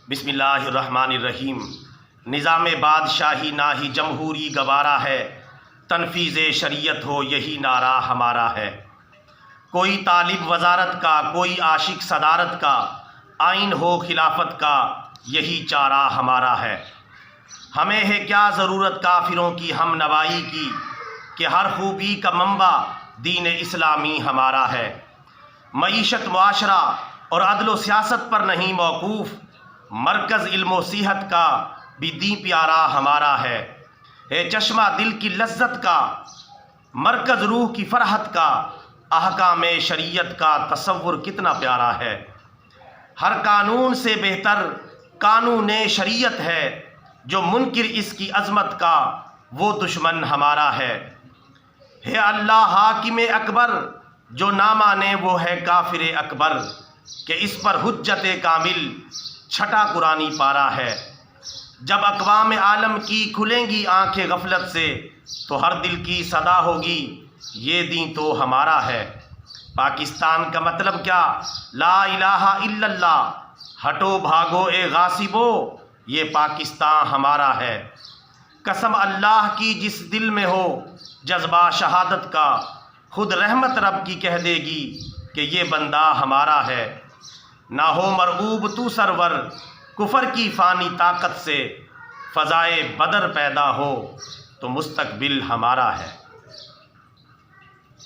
بسم اللہ الرحمن الرحیم۔ نظام بادشاہی نہ ہی جمہوری گوارا ہے، تنفیذ شریعت ہو یہی نعرہ ہمارا ہے۔ کوئی طالب وزارت کا، کوئی عاشق صدارت کا، آئین ہو خلافت کا یہی چارہ ہمارا ہے۔ ہمیں ہے کیا ضرورت کافروں کی ہم نوائی کی، کہ ہر خوبی کا منبع دین اسلامی ہمارا ہے۔ معیشت، معاشرہ اور عدل و سیاست پر نہیں موقوف، مرکز علم و صحت کا بھی دین پیارا ہمارا ہے۔ ہے چشمہ دل کی لذت کا، مرکز روح کی فرحت کا، احکام شریعت کا تصور کتنا پیارا ہے۔ ہر قانون سے بہتر قانون شریعت ہے، جو منکر اس کی عظمت کا وہ دشمن ہمارا ہے۔ ہے اللہ حاکم اکبر، جو نہ مانے وہ ہے کافر اکبر، کہ اس پر حجت کامل چھٹا قرآنی پارا ہے۔ جب اقوام عالم کی کھلیں گی آنکھیں غفلت سے، تو ہر دل کی صدا ہوگی یہ دین تو ہمارا ہے۔ پاکستان کا مطلب کیا؟ لا الہ الا اللہ، ہٹو بھاگو اے غاصبو، یہ پاکستان ہمارا ہے۔ قسم اللہ کی جس دل میں ہو جذبہ شہادت کا، خود رحمت رب کی کہہ دے گی کہ یہ بندہ ہمارا ہے۔ نہ ہو مرعوب تو سرور کفر کی فانی طاقت سے، فضائے بدر پیدا ہو تو مستقبل ہمارا ہے۔